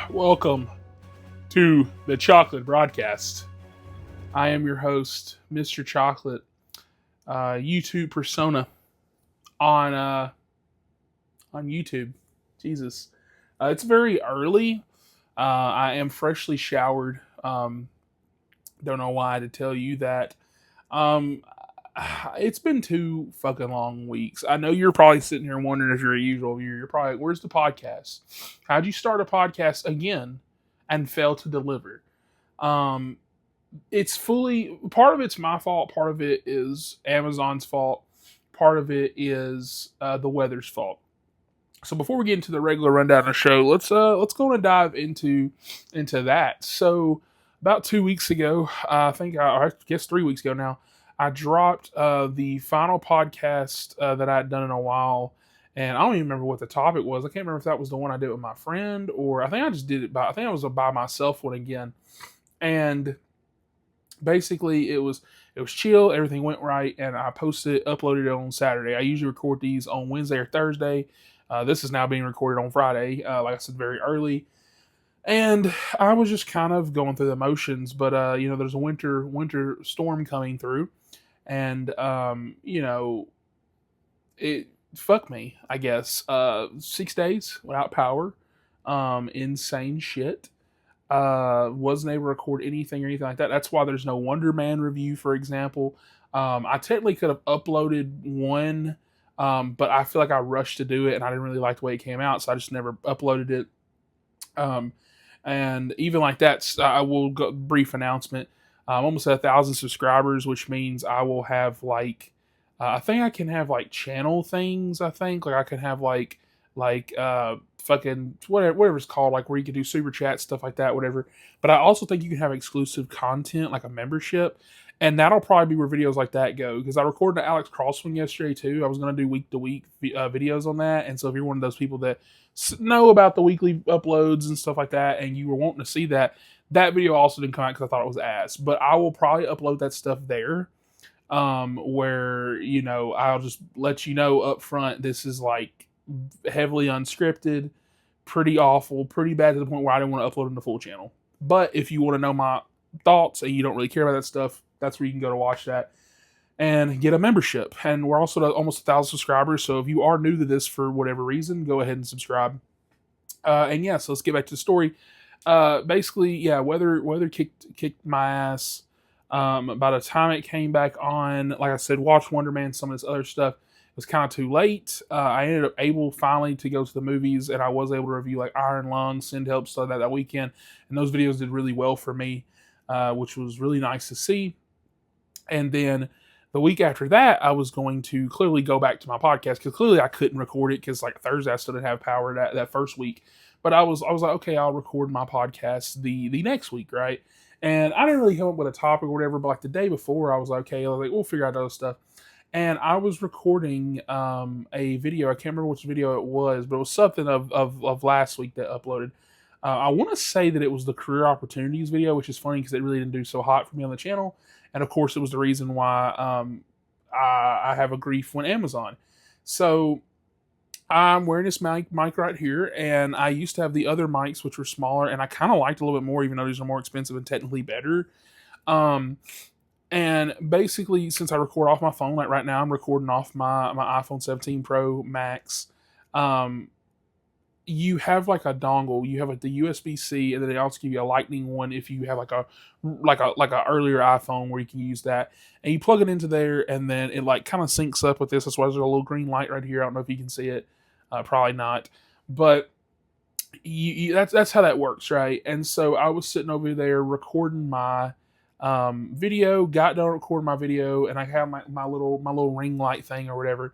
Welcome to the Chocolate Broadcast. I am your host, Mr. Chocolate, YouTube persona on YouTube. Jesus, it's very early. I am freshly showered. Don't know why to tell you that. Um, it's been 2 fucking long weeks. I know you're probably sitting here wondering if you're a usual viewer. You're probably, where's the podcast? How'd you start a podcast again and fail to deliver? Um, it's fully, part of it's my fault, part of it is Amazon's fault, part of it is the weather's fault. So before we get into the regular rundown of the show, let's go and dive into that. So about 2 weeks ago, I guess 3 weeks ago now, I dropped the final podcast that I had done in a while, and I don't even remember what the topic was. I can't remember if that was the one I did with my friend, or I think I just did it by. I think it was a by myself one again, and basically it was chill. Everything went right, and I uploaded it on Saturday. I usually record these on Wednesday or Thursday. This is now being recorded on Friday, like I said, very early. And I was just kind of going through the motions, but there's a winter storm coming through, and it fuck me, I guess. 6 days without power, insane shit. Wasn't able to record anything or anything like that. That's why there's no Wonder Man review, for example. I technically could have uploaded one, but I feel like I rushed to do it, and I didn't really like the way it came out, so I just never uploaded it. And even like that, I will go brief announcement. I'm almost at 1,000 subscribers, which means I will have I think I can have like channel things. I think like I can have fucking whatever it's called, like where you can do super chat stuff like that, whatever. But I also think you can have exclusive content like a membership, and that'll probably be where videos like that go. Because I recorded an Alex Crosswing yesterday too. I was gonna do week to week videos on that, and so if you're one of those people that know about the weekly uploads and stuff like that, and you were wanting to see that, that video also didn't come out because I thought it was ass. But I will probably upload that stuff there, where I'll just let you know up front. This is like heavily unscripted, pretty awful, pretty bad to the point where I didn't want to upload in the full channel. But if you want to know my thoughts and you don't really care about that stuff, that's where you can go to watch that and get a membership. And we're also at almost 1,000 subscribers, so if you are new to this for whatever reason, go ahead and subscribe. And yeah, so let's get back to the story. Basically, yeah, weather kicked my ass. By the time it came back on, like I said, watch Wonder Man, some of this other stuff. It was kind of too late. I ended up able finally to go to the movies, and I was able to review like Iron Lung, Send Help, stuff that weekend. And those videos did really well for me, which was really nice to see. And then the week after that, I was going to clearly go back to my podcast because clearly I couldn't record it because like Thursday I still didn't have power that first week. But I was like, okay, I'll record my podcast the next week, right? And I didn't really come up with a topic or whatever, but like the day before, I was like, okay, we'll figure out other stuff. And I was recording a video. I can't remember which video it was, but it was something of last week that uploaded. I want to say that it was the career opportunities video, which is funny because it really didn't do so hot for me on the channel. And of course, it was the reason why I have a grief when Amazon. So I'm wearing this mic right here, and I used to have the other mics, which were smaller, and I kind of liked a little bit more, even though these are more expensive and technically better. And basically, since I record off my phone, like right now, I'm recording off my iPhone 17 Pro Max. You have like a dongle, you have like the USB-C, and then they also give you a Lightning one if you have like a earlier iPhone where you can use that. And you plug it into there, and then it like kind of syncs up with this. That's why there's a little green light right here. I don't know if you can see it, probably not, but that's how that works, right? And so I was sitting over there recording my video, got done recording my video, and I have my little ring light thing or whatever.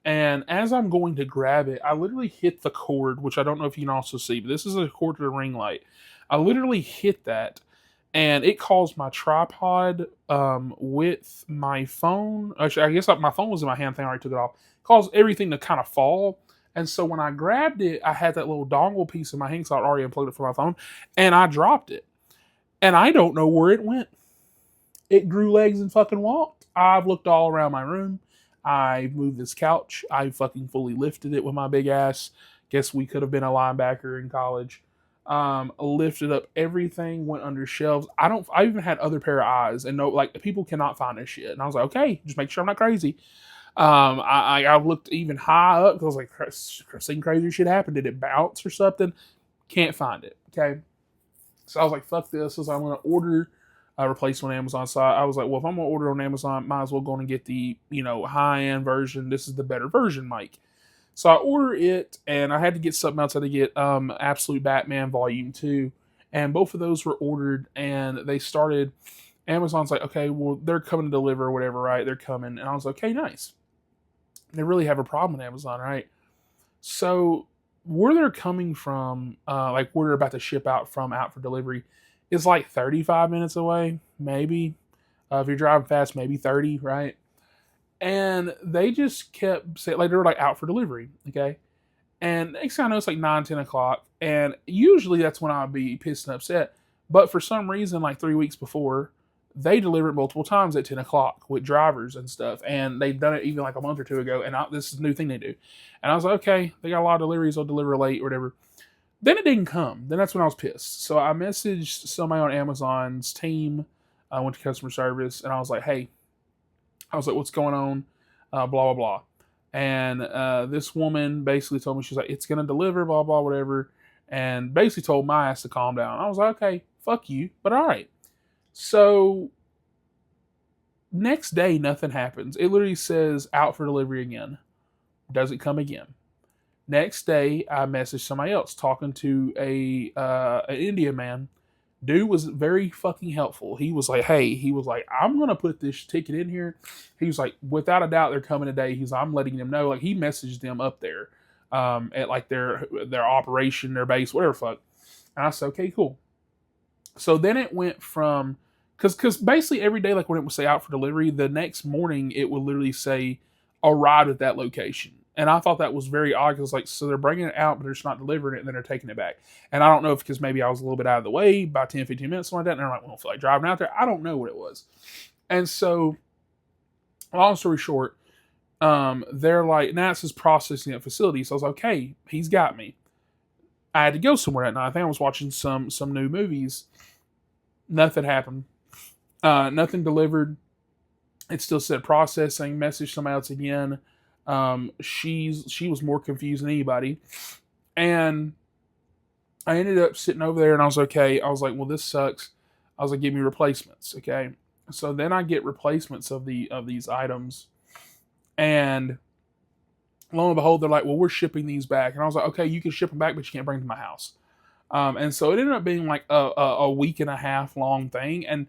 And as I'm going to grab it, I literally hit the cord, which I don't know if you can also see, but this is a cord to the ring light. I literally hit that, and it caused my tripod with my phone. Actually, I guess my phone was in my hand. I already took it off. Caused everything to kind of fall. And so when I grabbed it, I had that little dongle piece in my hand, so I'd already unplugged it from my phone, and I dropped it. And I don't know where it went. It grew legs and fucking walked. I've looked all around my room. I moved this couch. I fucking fully lifted it with my big ass. Guess we could have been a linebacker in college. Lifted up everything, went under shelves. I even had other pair of eyes, and no, like, people cannot find this shit. And I was like, okay, just make sure I'm not crazy. I looked even high up because I was like, seeing crazy shit happen. Did it bounce or something? Can't find it. Okay. So I was like, fuck this. So I'm going to order a replacement on Amazon. So I was like, well, if I'm going to order on Amazon, might as well go and get the, high end version. This is the better version, Mike. So I order it, and I had to get something else. I had to get Absolute Batman Volume 2. And both of those were ordered, and they started. Amazon's like, okay, well, they're coming to deliver or whatever, right? They're coming. And I was like, okay, nice. They really have a problem with Amazon, right? So where they're coming from, like where they're about to ship out from out for delivery, is like 35 minutes away, maybe. If you're driving fast, maybe 30, right? And they just kept saying, like, they were like out for delivery, okay? And next thing I know, it's like 9, 10 o'clock. And usually that's when I'd be pissed and upset. But for some reason, like 3 weeks before, they delivered multiple times at 10 o'clock with drivers and stuff. And they've done it even like a month or two ago. And this is a new thing they do. And I was like, okay, they got a lot of deliveries. They'll deliver late or whatever. Then it didn't come. Then that's when I was pissed. So I messaged somebody on Amazon's team. I went to customer service. And I was like, hey, what's going on? Blah, blah, blah. And this woman basically told me, she's like, it's going to deliver, blah, blah, whatever. And basically told my ass to calm down. I was like, okay, fuck you, but all right. So next day, nothing happens. It literally says out for delivery again. Doesn't come again. Next day, I messaged somebody else talking to an Indian man. Dude was very fucking helpful. He was like, hey, I'm going to put this ticket in here. He was like, without a doubt, they're coming today. He's like, I'm letting them know. Like, he messaged them up there at like their operation, their base, whatever fuck. And I said, okay, cool. So then it went from, because basically every day, like when it would say out for delivery, the next morning it would literally say arrived at that location. And I thought that was very odd because, like, so they're bringing it out, but they're just not delivering it, and then they're taking it back. And I don't know if because maybe I was a little bit out of the way by 10, 15 minutes, something like that, and they're like, well, I don't feel like driving out there. I don't know what it was. And so, long story short, they're like, that's his processing at facility. So I was like, okay, he's got me. I had to go somewhere that night. I think I was watching some new movies. Nothing happened. Nothing delivered. It still said processing. Message somebody else again. She was more confused than anybody. And I ended up sitting over there and I was okay. I was like, well, this sucks. I was like, give me replacements. Okay. So then I get replacements of these items. And lo and behold, they're like, well, we're shipping these back. And I was like, okay, you can ship them back, but you can't bring them to my house. And so it ended up being like a week and a half long thing. And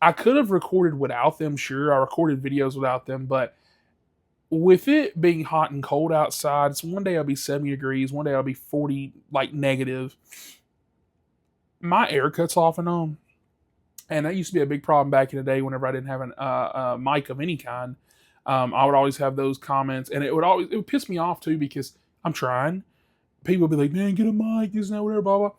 I could have recorded without them. Sure. I recorded videos without them, but with it being hot and cold outside, it's one day I'll be 70 degrees, one day I'll be 40, like negative. My air cuts off and on. And that used to be a big problem back in the day whenever I didn't have a mic of any kind. I would always have those comments, and it would piss me off too because I'm trying. People would be like, man, get a mic, this and that, whatever, blah, blah.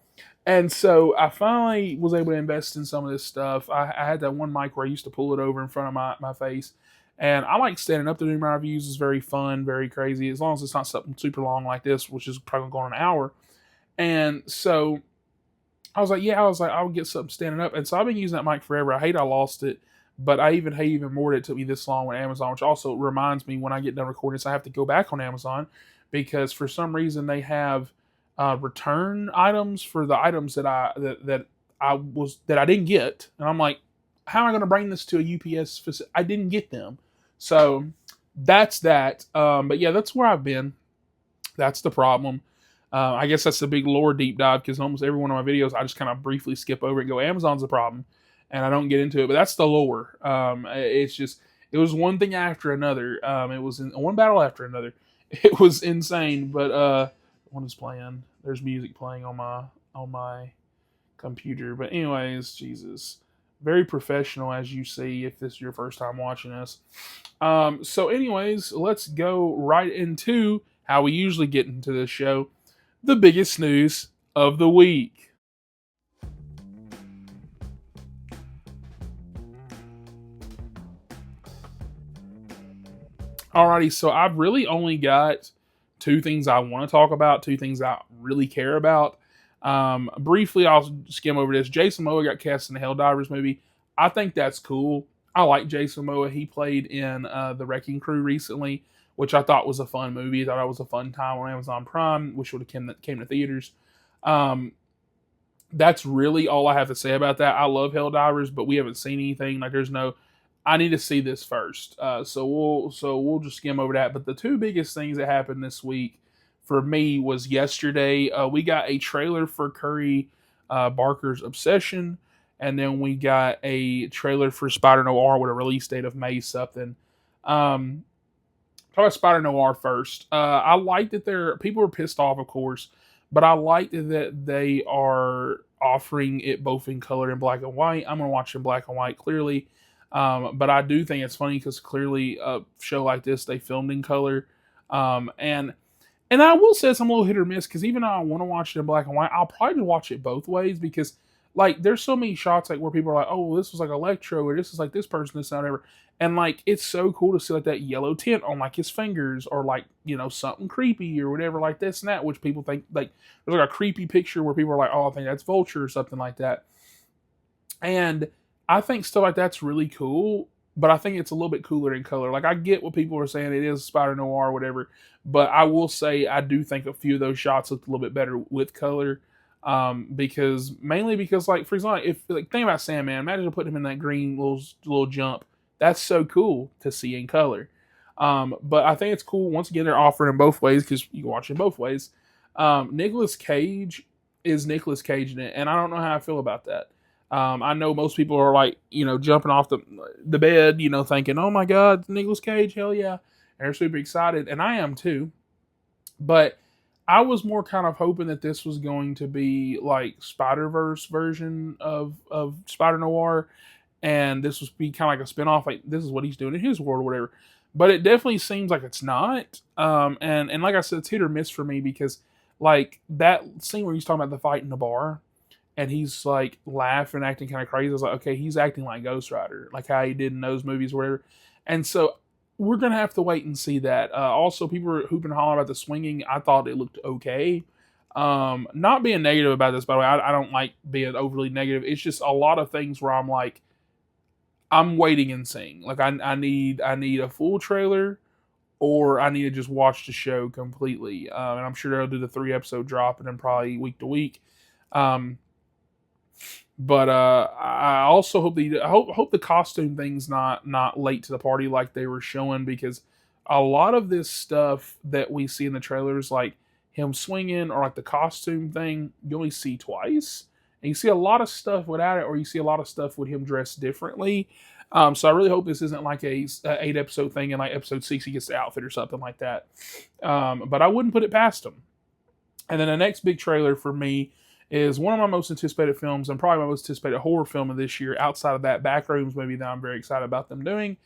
And so I finally was able to invest in some of this stuff. I had that one mic where I used to pull it over in front of my face. And I like standing up to do my reviews. It's very fun, very crazy, as long as it's not something super long like this, which is probably going an hour. And so I was like, I'll get something standing up. And so I've been using that mic forever. I hate I lost it, but I hate even more that it took me this long with Amazon, which also reminds me when I get done recording this, I have to go back on Amazon because for some reason they have return items for the items that I didn't get. And I'm like, how am I going to bring this to a UPS facility? I didn't get them. So that's that. But yeah, that's where I've been. That's the problem. I guess that's the big lore deep dive because almost every one of my videos, I just kind of briefly skip over it and go, Amazon's the problem. And I don't get into it, but that's the lore. It's just, it was one thing after another. It was one battle after another. It was insane, but what is playing? There's music playing on my computer. But anyways, Jesus. Very professional, as you see, if this is your first time watching us. So anyways, let's go right into how we usually get into this show. The biggest news of the week. Alrighty, so I've really only got two things I want to talk about, two things I really care about. Briefly, I'll skim over this. Jason Momoa got cast in the Helldivers movie. I think that's cool. I like Jason Momoa. He played in The Wrecking Crew recently, which I thought was a fun movie. I thought it was a fun time on Amazon Prime. Wish it would have came to theaters. Um, that's really all I have to say about that. I love Helldivers, but we haven't seen anything. Like, there's no. I need to see this first. So we'll just skim over that. But the two biggest things that happened this week for me was yesterday. We got a trailer for Curry Barker's Obsession, and then we got a trailer for Spider-Noir with a release date of May something. Um, Talk about Spider-Noir first. I like that people were pissed off, of course, but I like that they are offering it both in color and black and white. I'm gonna watch it in black and white clearly, but I do think it's funny because clearly a show like this they filmed in color, and I will say I'm a little hit or miss because even though I want to watch it in black and white, I'll probably just watch it both ways because like there's so many shots like where people are like, oh, well, this was like Electro or this is like this person, this and whatever. And like it's so cool to see like that yellow tint on like his fingers or like, you know, something creepy or whatever like this and that, which people think like there's like a creepy picture where people are like, oh, I think that's Vulture or something like that. And I think stuff like that's really cool, but I think it's a little bit cooler in color. Like I get what people are saying, it is Spider Noir or whatever, but I will say I do think a few of those shots looked a little bit better with color. Because mainly because like for example, if like think about Sandman, imagine putting him in that green little jump. That's so cool to see in color. But I think it's cool. Once again, they're offering them both ways because you can watch it both ways. Nicolas Cage is Nicolas Cage in it, and I don't know how I feel about that. I know most people are like, you know, jumping off the bed, you know, thinking, "Oh my God, Nicolas Cage, hell yeah!" And they're super excited, and I am too. But I was more kind of hoping that this was going to be like Spider Verse version of Spider Noir, and this was be kind of like a spinoff. Like this is what he's doing in his world or whatever. But it definitely seems like it's not. And like I said, it's hit or miss for me because like that scene where he's talking about the fight in the bar and he's like laughing, acting kind of crazy. I was like, okay, he's acting like Ghost Rider, like how he did in those movies, or whatever. And so we're gonna have to wait and see that. Also, people were hooping and hollering about the swinging. I thought it looked okay. Not being negative about this, by the way. I don't like being overly negative. It's just a lot of things where I'm like, I'm waiting and seeing. Like I need a full trailer, or I need to just watch the show completely. And I'm sure they'll do the 3 episode drop and then probably week to week. Um, but I also hope the costume thing's not late to the party like they were showing because a lot of this stuff that we see in the trailers, like him swinging or like the costume thing, you only see twice, and you see a lot of stuff without it, or you see a lot of stuff with him dressed differently. So I really hope this isn't like a 8 episode thing, and like episode 6 he gets the outfit or something like that. But I wouldn't put it past him. And then the next big trailer for me is one of my most anticipated films and probably my most anticipated horror film of this year outside of that Backrooms movie that I'm very excited about them doing,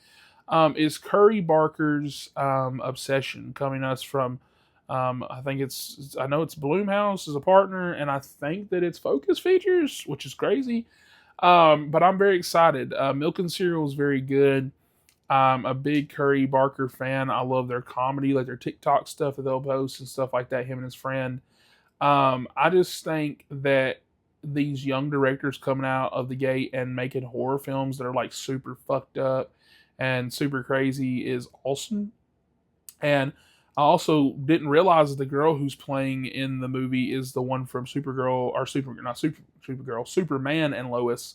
is Curry Barker's Obsession, coming us from, I know it's Bloomhouse as a partner, and I think that it's Focus Features, which is crazy. But I'm very excited. Milk and Cereal is very good. I'm a big Curry Barker fan. I love their comedy, like their TikTok stuff that they'll post and stuff like that, him and his friend. I just think that these young directors coming out of the gate and making horror films that are like super fucked up and super crazy is awesome. And I also didn't realize that the girl who's playing in the movie is the one from Supergirl or not Supergirl, Superman and Lois.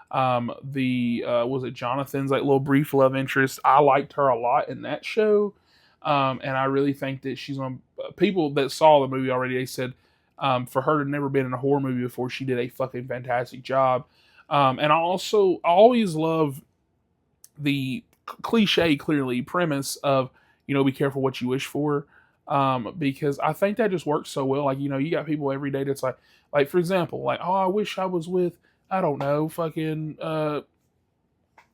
The was it Jonathan's like little brief love interest? I liked her a lot in that show, and I really think that she's on. People that saw the movie already, they said for her to never been in a horror movie before, she did a fucking fantastic job. And I always love the cliche, clearly premise of, you know, be careful what you wish for, because I think that just works so well. Like, you know, you got people every day that's like for example, like, oh, I wish I was with, I don't know, fucking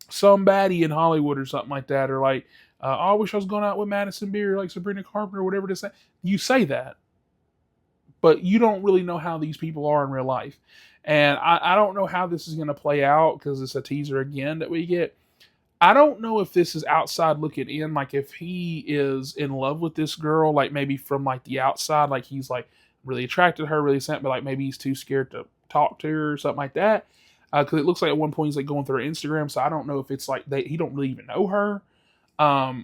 somebody in Hollywood or something like that, or like, oh, I wish I was going out with Madison Beer, like Sabrina Carpenter, or whatever to say. You say that, but you don't really know how these people are in real life. And I don't know how this is going to play out because it's a teaser again that we get. I don't know if this is outside looking in, like if he is in love with this girl, like maybe from like the outside, like he's like really attracted to her, really sent, but like maybe he's too scared to talk to her or something like that. Because it looks like at one point he's like going through her Instagram, so I don't know if it's like he don't really even know her,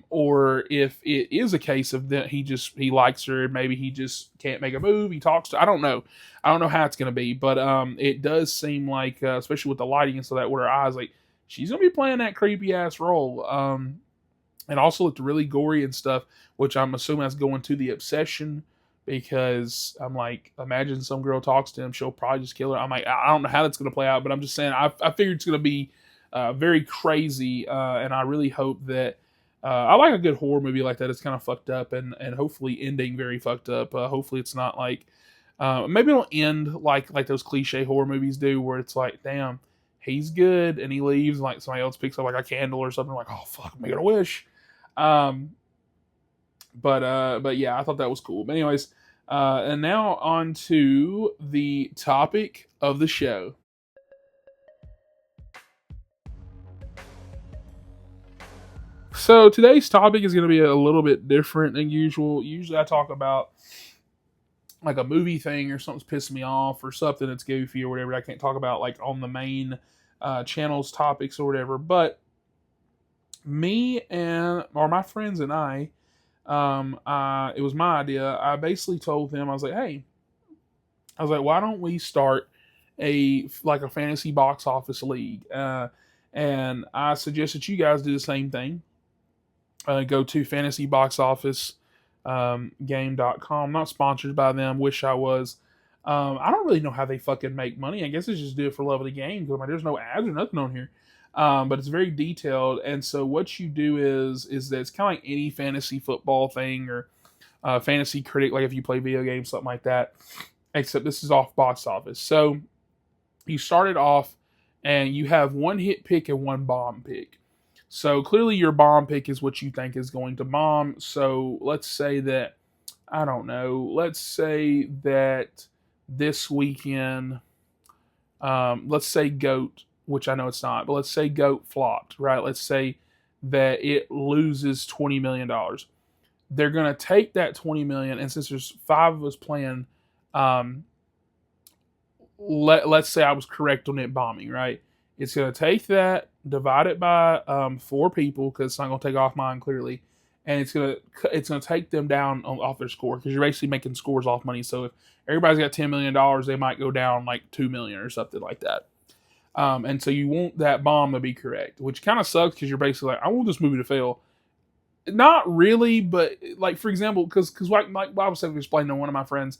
or if it is a case of that he likes her and maybe he just can't make a move. He talks to, I don't know how it's gonna be, but it does seem like especially with the lighting and so that with her eyes, like she's gonna be playing that creepy ass role. And also looked really gory and stuff, which I'm assuming that's going to the obsession because I'm like, imagine some girl talks to him, she'll probably just kill her. I'm like, I don't know how that's going to play out, but I'm just saying, I figured it's going to be very crazy, and I really hope that. I like a good horror movie like that. It's kind of fucked up and hopefully ending very fucked up. Hopefully it's not like maybe it'll end like those cliche horror movies do, where it's like, damn, he's good and he leaves, and like somebody else picks up like a candle or something, like, oh fuck, I'm making a wish. Um, but yeah, I thought that was cool. But anyways, and now on to the topic of the show. So today's topic is going to be a little bit different than usual. Usually I talk about like a movie thing or something's pissing me off or something that's goofy or whatever. I can't talk about like on the main channel's topics or whatever. But me and or my friends and it was my idea. I basically told them, I was like, hey, I was like, why don't we start a fantasy box office league? And I suggest that you guys do the same thing. Go to fantasyboxoffice game.com. Not sponsored by them. Wish I was. I don't really know how they fucking make money. I guess it's just do it for love of the game. Because there's no ads or nothing on here. But it's very detailed. And so what you do is that it's kind of like any fantasy football thing or fantasy critic, like if you play video games, something like that. Except this is off box office. So you start it off and you have one hit pick and one bomb pick. So clearly your bomb pick is what you think is going to bomb. So let's say that, I don't know, let's say that this weekend, let's say GOAT, which I know it's not, but let's say GOAT flopped, right? Let's say that it loses $20 million. They're going to take that 20 million, and since there's five of us playing, um, let's say I was correct on it bombing, right? It's going to take that, divide it by four people, because it's not going to take off mine clearly, and it's going to take them down off their score, because you're basically making scores off money. So if everybody's got $10 million, they might go down like 2 million or something like that. And so you want that bomb to be correct, which kind of sucks because you're basically like, I want this movie to fail. Not really, but like for example, because like I was explaining to one of my friends,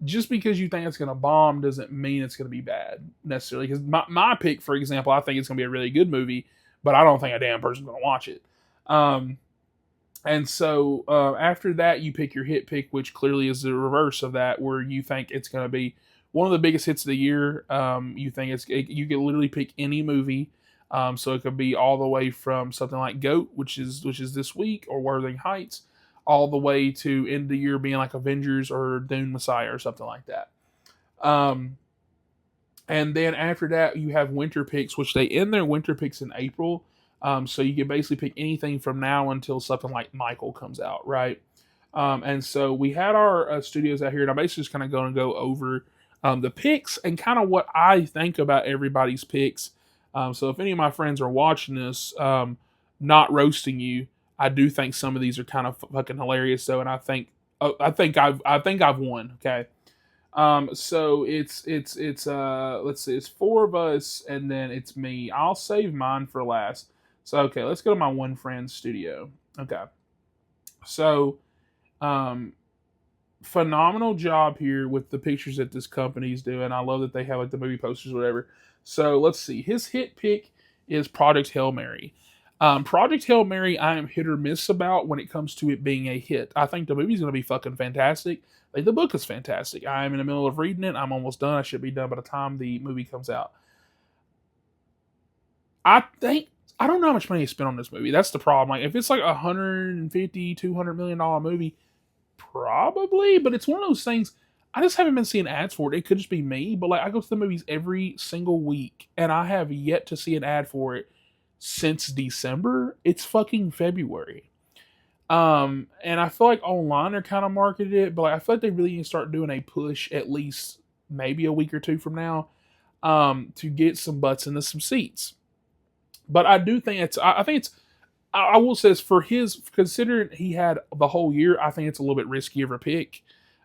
just because you think it's going to bomb doesn't mean it's going to be bad necessarily. Because my pick, for example, I think it's going to be a really good movie, but I don't think a damn person's going to watch it. And so after that, you pick your hit pick, which clearly is the reverse of that, where you think it's going to be one of the biggest hits of the year. You think you can literally pick any movie. So it could be all the way from something like GOAT, which is this week, or Wuthering Heights, all the way to end of the year being like Avengers or Dune Messiah or something like that. And then after that, you have winter picks, which they end their winter picks in April. So you can basically pick anything from now until something like Michael comes out, right? And so we had our studios out here, and I'm basically just kind of going to go over the picks and kind of what I think about everybody's picks. So if any of my friends are watching this, not roasting you, I do think some of these are kind of fucking hilarious though, and I think I've won. Okay. So it's let's see, it's four of us, and then it's me. I'll save mine for last. So okay, let's go to my one friend's studio. Okay. So, phenomenal job here with the pictures that this company's doing. I love that they have like the movie posters, or whatever. So let's see. His hit pick is Project Hail Mary. Project Hail Mary, I am hit or miss about when it comes to it being a hit. I think the movie's going to be fucking fantastic. Like, the book is fantastic. I'm in the middle of reading it. I'm almost done. I should be done by the time the movie comes out. I don't know how much money he spent on this movie. That's the problem. Like, if it's like $150-200 million movie, probably. But it's one of those things. I just haven't been seeing ads for it. It could just be me, but like I go to the movies every single week, and I have yet to see an ad for it since December. It's fucking February. And I feel like online they're kind of marketed it, but like, I feel like they really need to start doing a push at least maybe a week or two from now, to get some butts into some seats. But I do think I think it's, I will say this, for his, considering he had the whole year, I think it's a little bit risky of a pick.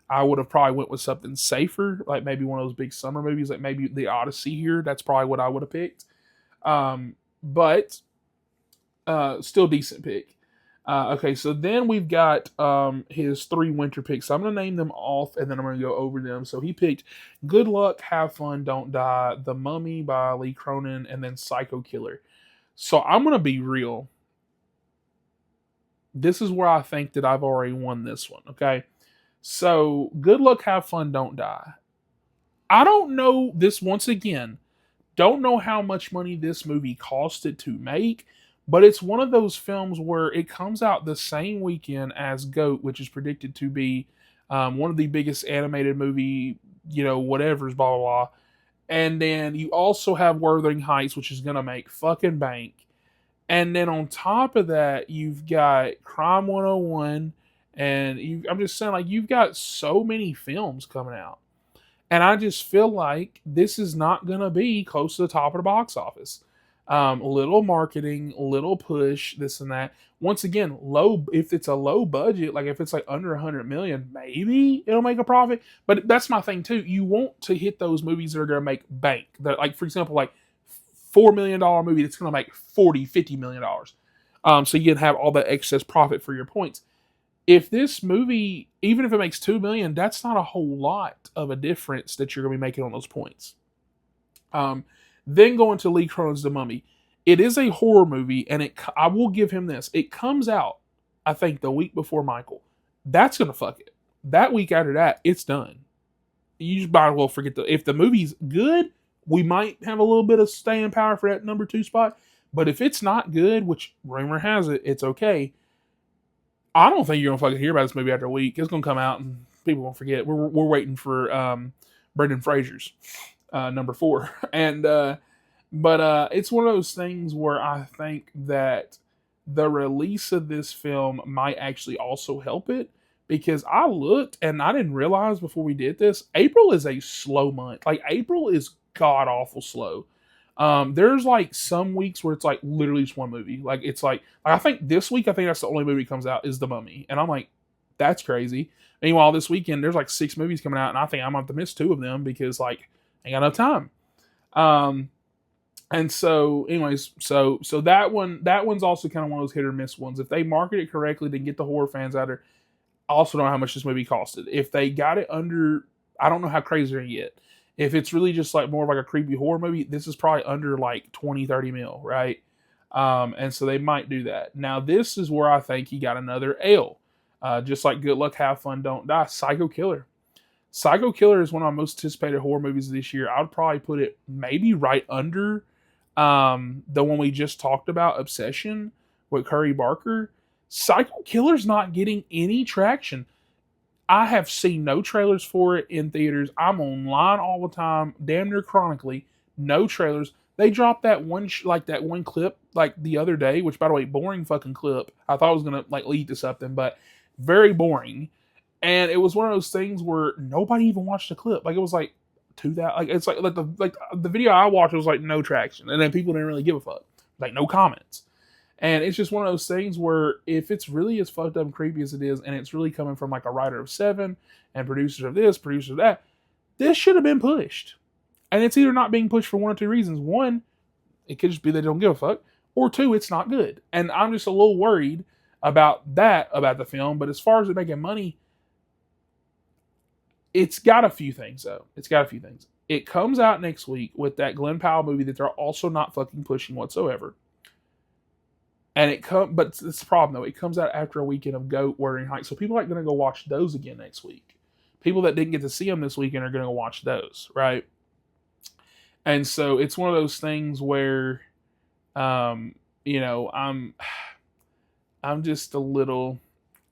I would have probably went with something safer, like maybe one of those big summer movies, like maybe The Odyssey here. That's probably what I would have picked. But still decent pick. Okay, so then we've got his three winter picks. So I'm going to name them off and then I'm going to go over them. So he picked Good Luck, Have Fun, Don't Die, The Mummy by Lee Cronin, and then Psycho Killer. So I'm going to be real. This is where I think that I've already won this one. Okay, so Good Luck, Have Fun, Don't Die. I don't know this, once again. Don't know how much money this movie costed to make, but it's one of those films where it comes out the same weekend as GOAT, which is predicted to be one of the biggest animated movie, whatever's, blah, blah, blah. And then you also have Wuthering Heights, which is going to make fucking bank. And then on top of that, you've got Crime 101. And I'm just saying, like, you've got so many films coming out. And I just feel like this is not going to be close to the top of the box office. Little marketing, little push, this and that. Once again, low. If it's a low budget, like if it's like under 100 million, maybe it'll make a profit. But that's my thing too. You want to hit those movies that are going to make bank. That, like, for example, like $4 million movie that's going to make $40, $50 million. So you can have all that excess profit for your points. If this movie, even if it makes $2 million, that's not a whole lot of a difference that you're going to be making on those points. Then going to Lee Cronin's The Mummy. It is a horror movie, and I will give him this. It comes out, I think, the week before Michael. That's going to fuck it. That week after that, it's done. You just might as well forget if the movie's good, we might have a little bit of staying power for that number 2 spot. But if it's not good, which rumor has it, it's okay. I don't think you're going to fucking hear about this movie after a week. It's going to come out and people won't forget. We're waiting for Brendan Fraser's number 4. But it's one of those things where I think that the release of this film might actually also help it, because I looked and I didn't realize before we did this, April is a slow month. Like, April is god awful slow. There's like some weeks where it's like literally just one movie. Like, it's like I think this week, I think that's the only movie that comes out is The Mummy. And I'm like, that's crazy. Meanwhile, this weekend, there's like 6 movies coming out, and I think I'm going to have to miss 2 of them because, like, I ain't got enough time. And so anyways, so that one's also kind of one of those hit or miss ones. If they market it correctly, then get the horror fans out there. I also don't know how much this movie costed. If they got it under, I don't know how crazy they're going to get. If it's really just like more of like a creepy horror movie, this is probably under like 20-30 mil, right? And so they might do that. Now, this is where I think he got another L. Just like Good Luck, Have Fun, Don't Die. Psycho Killer. Psycho Killer is one of my most anticipated horror movies this year. I would probably put it maybe right under the one we just talked about, Obsession, with Curry Barker. Psycho Killer's not getting any traction. I have seen no trailers for it in theaters. I'm online all the time, damn near chronically. No trailers. They dropped that one that one clip like the other day, which, by the way, boring fucking clip. I thought it was gonna like lead to something, but very boring. And it was one of those things where nobody even watched the clip. Like, it was like 2000. Like, it's like the video I watched was like no traction, and then people didn't really give a fuck. Like, no comments. And it's just one of those things where if it's really as fucked up and creepy as it is, and it's really coming from like a writer of 7 and producers of this, producers of that, this should have been pushed. And it's either not being pushed for one or two reasons. One, it could just be they don't give a fuck. Or 2, it's not good. And I'm just a little worried about that, about the film. But as far as it making money, it's got a few things, though. It's got a few things. It comes out next week with that Glenn Powell movie that they're also not fucking pushing whatsoever. And but it's the problem, though. It comes out after a weekend of GOAT, Wuthering Heights. So people aren't going to go watch those again next week. People that didn't get to see them this weekend are going to go watch those, right? And so it's one of those things where, I'm just a little,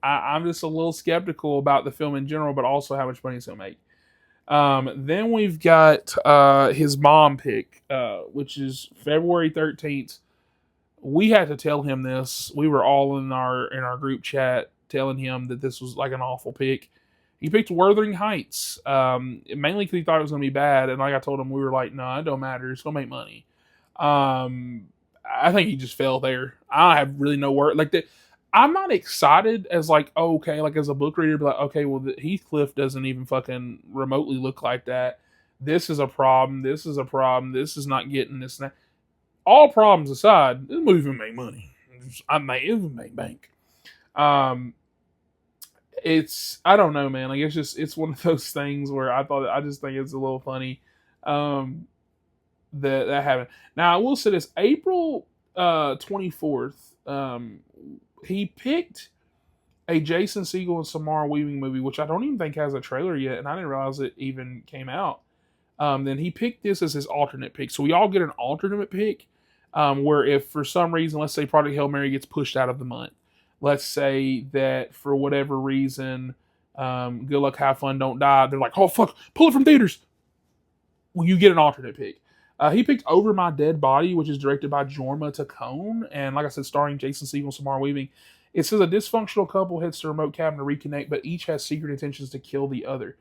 I'm just a little skeptical about the film in general, but also how much money it's going to make. Then we've got his mom pick, which is February 13th. We had to tell him this. We were all in our group chat telling him that this was like an awful pick. He picked Wuthering Heights, mainly because he thought it was going to be bad. And like I told him, we were like, no, it don't matter. It's going to make money. I think he just fell there. I have really no word like that. I'm not excited as like, oh, okay, like as a book reader, but like, okay, well, Heathcliff doesn't even fucking remotely look like that. This is a problem. This is a problem. This is not getting this. And that. All problems aside, this movie will make money. It will make bank. Um, I don't know, man. Like it's one of those things where I just think it's a little funny. Um, that happened. Now I will say this: April 24th, he picked a Jason Segel and Samara Weaving movie, which I don't even think has a trailer yet, and I didn't realize it even came out. Then he picked this as his alternate pick. So we all get an alternate pick, where if for some reason, let's say Project Hail Mary gets pushed out of the month, let's say that for whatever reason, Good Luck, Have Fun, Don't Die, they're like, oh fuck, pull it from theaters. Well, you get an alternate pick. He picked Over My Dead Body, which is directed by Jorma Taccone, and like I said, starring Jason Segel and Samara Weaving. It says a dysfunctional couple heads to a remote cabin to reconnect, but each has secret intentions to kill the other.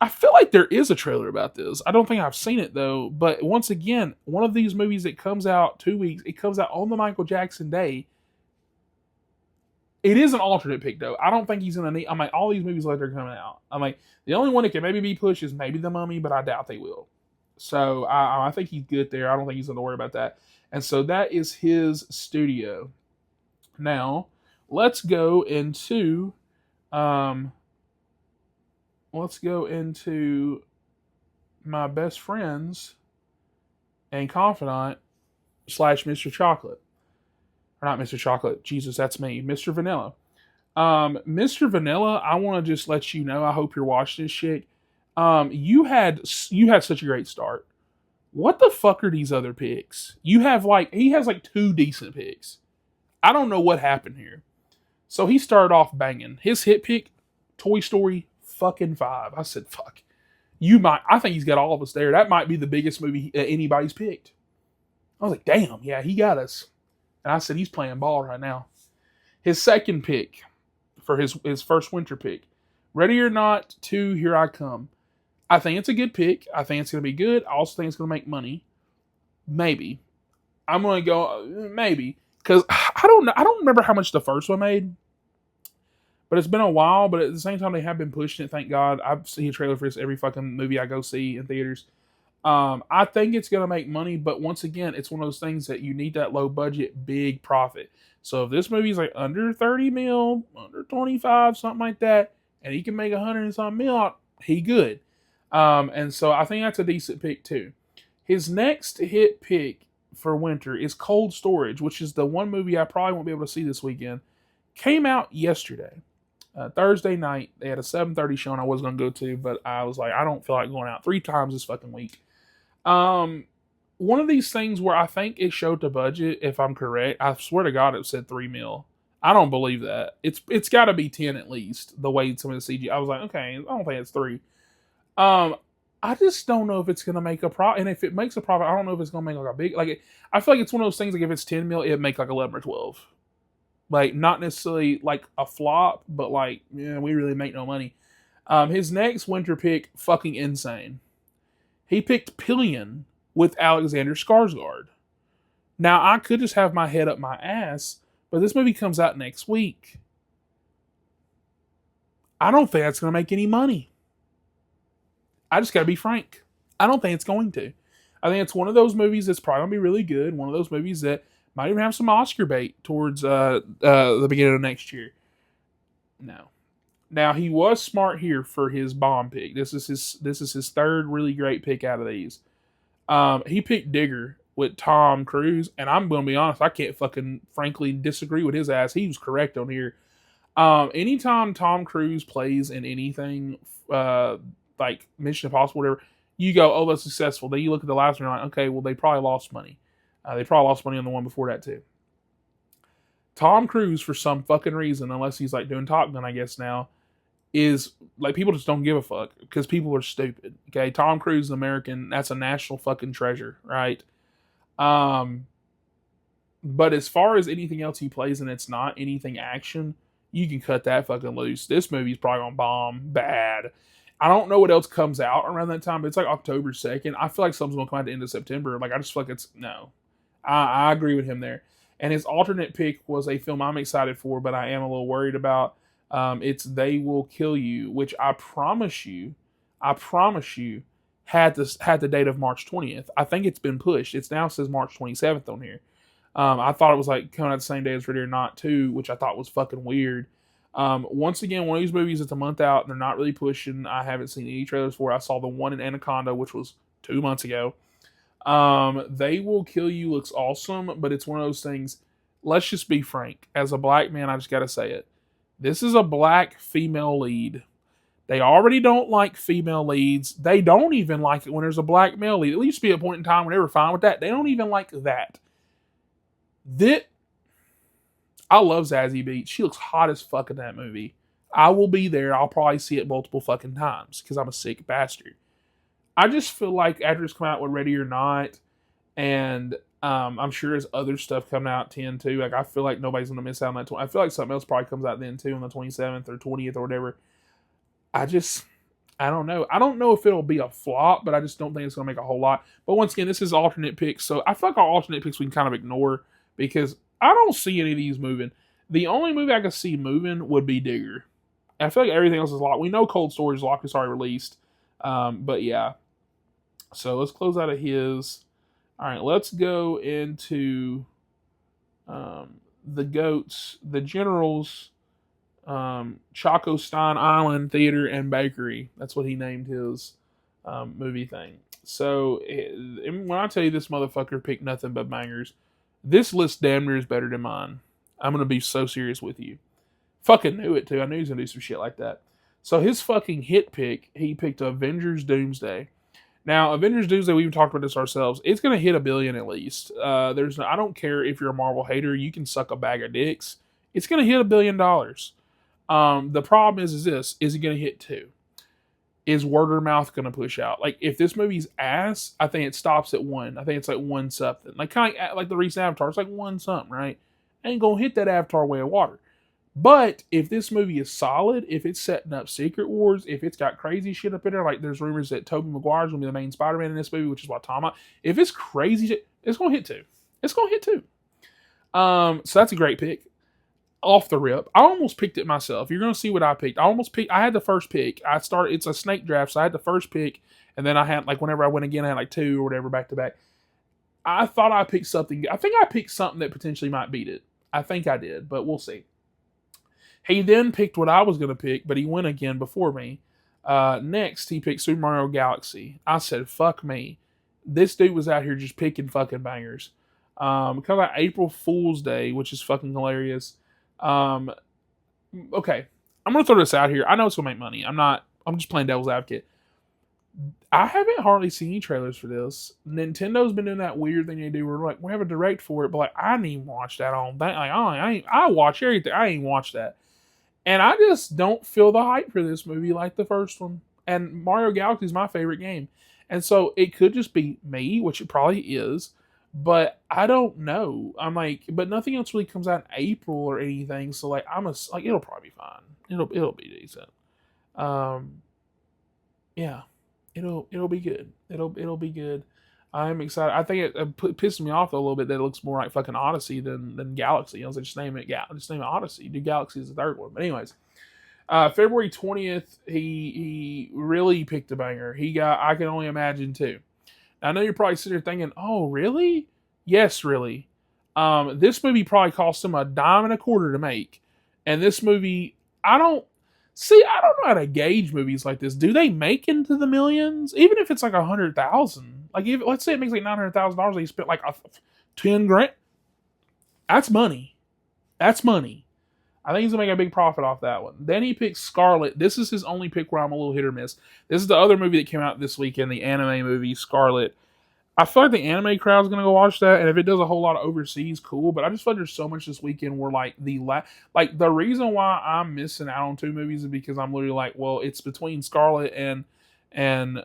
I feel like there is a trailer about this. I don't think I've seen it though. But once again, one of these movies that comes out 2 weeks, it comes out on the Michael Jackson day. It is an alternate pick though. I don't think he's gonna need. I'm like, all these movies like they're coming out. I'm like, the only one that can maybe be pushed is maybe The Mummy, but I doubt they will. So I think he's good there. I don't think he's gonna worry about that. And so that is his studio. Now let's go into my best friends and confidant / Mr. Chocolate. Or not Mr. Chocolate. Jesus, that's me. Mr. Vanilla. Mr. Vanilla, I want to just let you know, I hope you're watching this shit. You had such a great start. What the fuck are these other picks? He has like 2 decent picks. I don't know what happened here. So he started off banging. His hit pick, Toy Story fucking 5. I said, fuck. I think he's got all of us there. That might be the biggest movie anybody's picked. I was like, damn, yeah, he got us. And I said, he's playing ball right now. His second pick for his first winter pick, Ready or Not 2, Here I Come. I think it's a good pick. I think it's going to be good. I also think it's going to make money. Maybe. I'm going to go, maybe. Because I don't remember how much the first one made. But it's been a while. But at the same time, they have been pushing it. Thank God. I've seen a trailer for this every fucking movie I go see in theaters. I think it's going to make money. But once again, it's one of those things that you need that low budget, big profit. So if this movie's like under 30 mil, under 25, something like that, and he can make 100 and something mil, he good. And so I think that's a decent pick too. His next hit pick for winter is Cold Storage, which is the one movie I probably won't be able to see this weekend. Came out yesterday, Thursday night. They had a 7:30 show and I was going to go to, but I was like, I don't feel like going out 3 times this fucking week. One of these things where I think it showed the budget, if I'm correct. I swear to God it said 3 mil. I don't believe that. It's got to be 10 at least, the way some of the CG. I was like, okay, I don't think it's 3. I just don't know if it's going to make a profit. And if it makes a profit, I don't know if it's going to make like a big, I feel like it's one of those things, like if it's 10 mil, it'd make like 11 or 12. Like, not necessarily like a flop, but like, yeah, we really make no money. His next winter pick, fucking insane. He picked Pillion with Alexander Skarsgård. Now, I could just have my head up my ass, but this movie comes out next week. I don't think that's going to make any money. I just got to be frank. I don't think it's going to. I think it's one of those movies that's probably going to be really good. One of those movies that might even have some Oscar bait towards the beginning of next year. No. Now, he was smart here for his bomb pick. This is his third really great pick out of these. He picked Digger with Tom Cruise, and I'm going to be honest, I can't fucking frankly disagree with his ass. He was correct on here. Anytime Tom Cruise plays in anything, like Mission Impossible, whatever, you go, oh, that's successful. Then you look at the last one and you're like, okay, well, they probably lost money. They probably lost money on the one before that, too. Tom Cruise, for some fucking reason, unless he's like doing Top Gun, I guess now, is like, people just don't give a fuck because people are stupid. Okay, Tom Cruise is American. That's a national fucking treasure, right? The But as far as anything else he plays and it's not anything action, you can cut that fucking loose. This movie's probably gonna bomb bad. I don't know what else comes out around that time, but it's like October 2nd. I feel like something's gonna come out at the end of September. Like I just feel like it's no. I agree with him there. And his alternate pick was a film I'm excited for, but I am a little worried about. It's They Will Kill You, which I promise you, had the date of March 20th. I think it's been pushed. It now says March 27th on here. I thought it was like coming out the same day as Ready or Not 2, which I thought was fucking weird. Once again, one of these movies that's a month out and they're not really pushing. I haven't seen any trailers for it. I saw the one in Anaconda, which was 2 months ago. They Will Kill You looks awesome, but it's one of those things. Let's just be frank. As a black man, I just gotta say it. This is a black female lead. They already don't like female leads. They don't even like it when there's a black male lead. It used to be a point in time when they were fine with that. They don't even like that. I love Zazie Beetz. She looks hot as fuck in that movie. I will be there. I'll probably see it multiple fucking times because I'm a sick bastard. I just feel like after it's come out with Ready or Not, and I'm sure there's other stuff coming out 10 too. Like I feel like nobody's gonna miss out on that. I feel like something else probably comes out then too on the 27th or 20th or whatever. I don't know. I don't know if it'll be a flop, but I just don't think it's gonna make a whole lot. But once again, this is alternate picks, so I feel like our alternate picks we can kind of ignore because I don't see any of these moving. The only movie I could see moving would be Digger. I feel like everything else is locked. We know Cold Storage Lock is already released, but yeah. So let's close out of his. All right, let's go into the GOATs, the Generals, Chaco Stein Island Theater and Bakery. That's what he named his movie thing. So when I tell you this motherfucker picked nothing but bangers, this list damn near is better than mine. I'm going to be so serious with you. Fucking knew it too. I knew he was going to do some shit like that. So his fucking hit pick, he picked Avengers Doomsday. Now, Avengers Doomsday, we even talked about this ourselves. It's going to hit $1 billion at least. I don't care if you're a Marvel hater. You can suck a bag of dicks. It's going to hit $1 billion. The problem is this. Is it going to hit 2? Is word of mouth going to push out? Like, if this movie's ass, I think it stops at 1. I think it's like 1 something. Like, kind of like the recent Avatar. It's like 1 something, right? Ain't going to hit that Avatar way of water. But if this movie is solid, if it's setting up Secret Wars, if it's got crazy shit up in there, like there's rumors that Tobey Maguire's going to be the main Spider-Man in this movie, which is what I'm talking about. If it's crazy shit, it's going to hit 2. It's going to hit 2. So that's a great pick. Off the rip. I almost picked it myself. You're going to see what I picked. I had the first pick. It's a snake draft, so I had the first pick, and then I had, like, whenever I went again, I had like 2 or whatever back to back. I thought I picked something. I think I picked something that potentially might beat it. I think I did, but we'll see. He then picked what I was going to pick, but he went again before me. Next, he picked Super Mario Galaxy. I said, fuck me. This dude was out here just picking fucking bangers. Because of April Fool's Day, which is fucking hilarious. Okay, I'm going to throw this out here. I know it's going to make money. I'm just playing devil's advocate. I haven't hardly seen any trailers for this. Nintendo's been doing that weird thing they do where like we have a direct for it, but like I didn't even watch that on that. Like, I watch everything. I ain't watch that. And I just don't feel the hype for this movie like the first one. And Mario Galaxy is my favorite game. And so it could just be me, which it probably is. But I don't know. I'm like, but nothing else really comes out in April or anything. So like, it'll probably be fine. It'll be decent. Yeah, it'll be good. It'll be good. I'm excited. I think it pissed me off a little bit that it looks more like fucking Odyssey than Galaxy. I was like, just name it Odyssey. Do Galaxy is the third one. But anyways, February 20th, he really picked a banger. He got I Can Only Imagine 2. Now, I know you're probably sitting there thinking, oh, really? Yes, really. This movie probably cost him $10.25 to make. And this movie, I don't know how to gauge movies like this. Do they make into the millions? Even if it's like 100,000. Like, let's say it makes like $900,000, they spent like 10 grand. That's money. That's money. I think he's gonna make a big profit off that one. Then he picks Scarlet. This is his only pick where I'm a little hit or miss. This is the other movie that came out this weekend, the anime movie Scarlet. I feel like the anime crowd's gonna go watch that, and if it does a whole lot of overseas, cool. But I just feel like there's so much this weekend where like the reason why I'm missing out on 2 movies is because I'm literally like, well, it's between Scarlet and Crime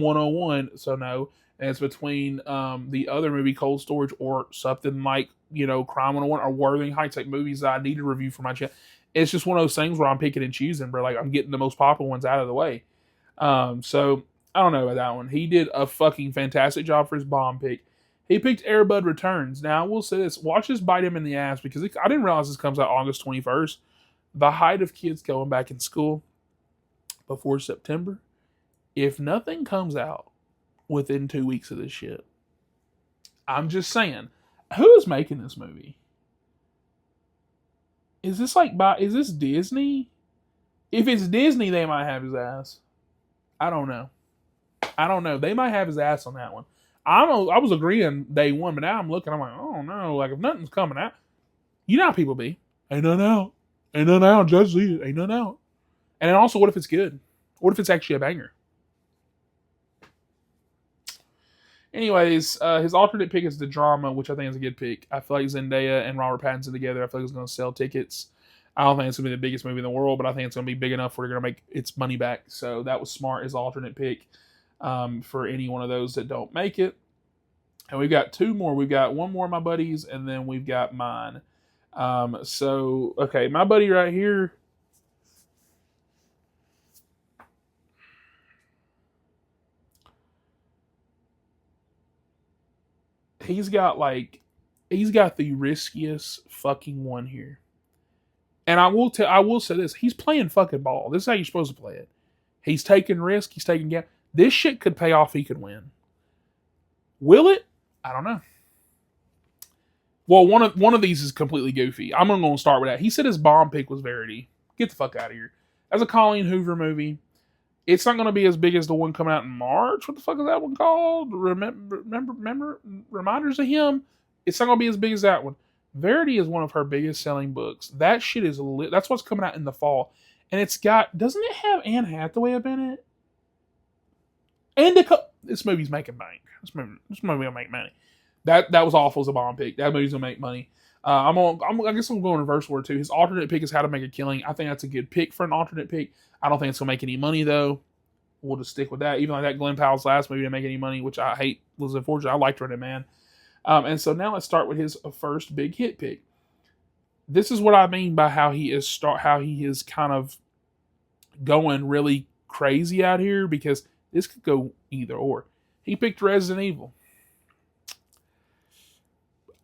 101. So no. and it's between the other movie Cold Storage or something like Crime 101 or Wuthering Heights, like movies that I need to review for my channel. It's just one of those things where I'm picking and choosing, bro. Like I'm getting the most popular ones out of the way. So I don't know about that one. He did a fucking fantastic job for his bomb pick. He picked Air Bud Returns. Now I will say this: watch this bite him in the ass because I didn't realize this comes out August 21st. The height of kids going back in school before September. If nothing comes out within 2 weeks of this shit, I'm just saying, who is making this movie? Is this is this Disney? If it's Disney, they might have his ass. I don't know. They might have his ass on that one. I don't know. I was agreeing day one, but now I'm looking. I'm like, oh no. Like if nothing's coming out, you know how people be. Ain't nothing out. Ain't nothing out. Judge Lee. Ain't nothing out. And then also, what if it's good? What if it's actually a banger? Anyways, his alternate pick is The Drama, which I think is a good pick. I feel like Zendaya and Robert Pattinson together, I feel like it's going to sell tickets. I don't think it's going to be the biggest movie in the world, but I think it's going to be big enough where they're going to make its money back. So that was smart, his alternate pick for any one of those that don't make it. And we've got two more. We've got one more of my buddies, and then we've got mine. Okay, my buddy right here. He's got the riskiest fucking one here. And I will say this, he's playing fucking ball. This is how you're supposed to play it. He's taking risk, he's taking gap. This shit could pay off, he could win. Will it? I don't know. Well, one of these is completely goofy. I'm going to start with that. He said his bomb pick was Verity. Get the fuck out of here. That's a Colleen Hoover movie. It's not going to be as big as the one coming out in March. What the fuck is that one called? Remember Reminders of Him? It's not going to be as big as that one. Verity is one of her biggest selling books. That shit is lit. That's what's coming out in the fall. And it's got, doesn't it have Anne Hathaway up in it? And this movie's making bank. This movie will make money. That was awful as a bomb pick. That movie's gonna make money. I guess I'm going reverse order too. His alternate pick is How to Make a Killing. I think that's a good pick for an alternate pick. I don't think it's gonna make any money though. We'll just stick with that. Even like that Glenn Powell's last movie didn't make any money, which I hate. Was unfortunate. I liked Running Man. And so now let's start with his first big hit pick. This is what I mean by how he is kind of going really crazy out here, because this could go either or. He picked Resident Evil.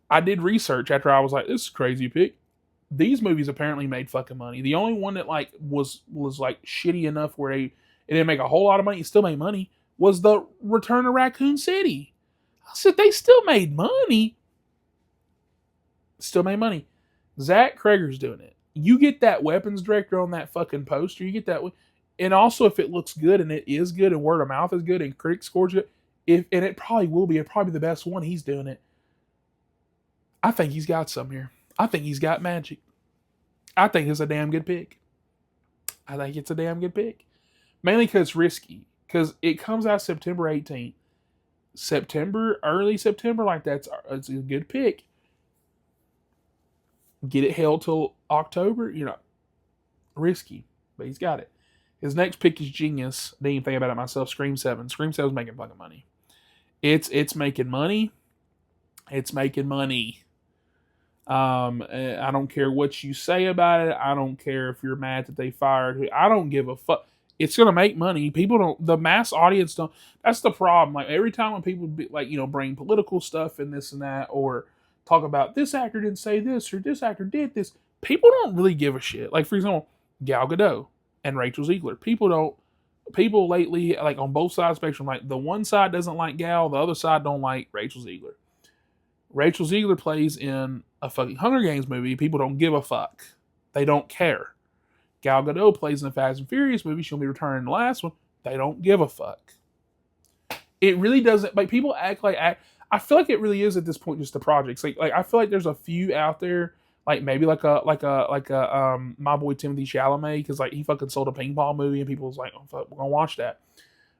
I did research after I was like, this is a crazy pick. These movies apparently made fucking money. The only one that was like shitty enough where it didn't make a whole lot of money, it still made money, was the Return to Raccoon City. I said they still made money. Still made money. Zach Krager's doing it. You get that weapons director on that fucking poster. You get that, and also if it looks good and it is good and word of mouth is good and critic scores good, and it probably will be. It probably the best one. He's doing it. I think he's got some here. I think he's got magic. I think it's a damn good pick. Mainly because it's risky. Because it comes out September 18th. Early September, like it's a good pick. Get it held till October, risky. But he's got it. His next pick is genius. Didn't even think about it myself. Scream 7. Scream 7's making fucking money. It's making money. It's making money. I don't care what you say about it. I don't care if you're mad that they fired. I don't give a fuck. It's gonna make money. People don't. The mass audience don't. That's the problem. Like every time when people bring political stuff and this and that, or talk about this actor didn't say this or this actor did this, people don't really give a shit. Like for example, Gal Gadot and Rachel Ziegler. People lately, like on both sides of the spectrum, like the one side doesn't like Gal, the other side don't like Rachel Ziegler. Rachel Ziegler plays in a fucking Hunger Games movie. People don't give a fuck. They don't care. Gal Gadot plays in a Fast and Furious movie. She'll be returning in the last one. They don't give a fuck. It really doesn't. Like people act like. I feel like it really is at this point just the projects. Like I feel like there's a few out there. Like maybe like a my boy Timothy Chalamet, because like he fucking sold a ping pong movie and people was like, oh fuck, we're gonna watch that.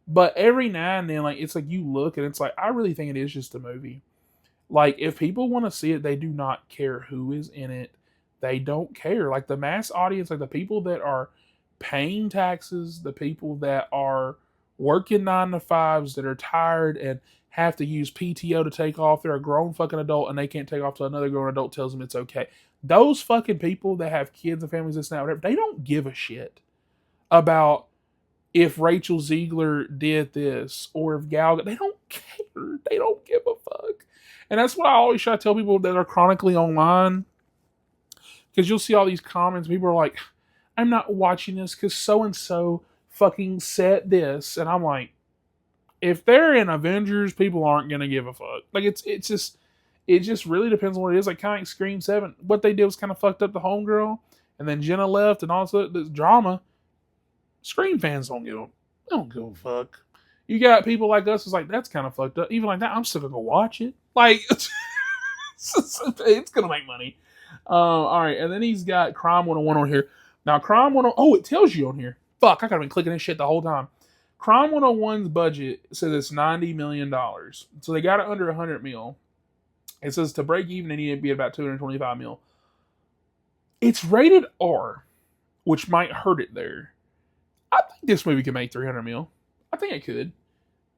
But every now and then, like it's like you look and it's like I really think it is just a movie. Like, if people want to see it, they do not care who is in it. They don't care. Like, the mass audience, like the people that are paying taxes, the people that are working 9 to 5s, that are tired and have to use PTO to take off. They're a grown fucking adult and they can't take off till another grown adult tells them it's okay. Those fucking people that have kids and families, this and that, whatever, they don't give a shit about if Rachel Ziegler did this or if Gal, they don't care. They don't give a fuck. And that's what I always try to tell people that are chronically online. Because you'll see all these comments. People are like, I'm not watching this because so-and-so fucking said this. And I'm like, if they're in Avengers, people aren't going to give a fuck. Like, it just really depends on what it is. Like, kind of like Scream 7. What they did was kind of fucked up the homegirl. And then Jenna left and all this drama. Scream fans don't give a fuck. You got people like us who's like, that's kind of fucked up. Even like that, I'm still going to watch it. Like, it's going to make money. All right, and then he's got Crime 101 on here. Now, Crime 101, oh, it tells you on here. Fuck, I could have been clicking this shit the whole time. Crime 101's budget says it's $90 million. So they got it under 100 mil. It says to break even, it needed to be about 225 mil. It's rated R, which might hurt it there. I think this movie could make 300 mil. I think it could.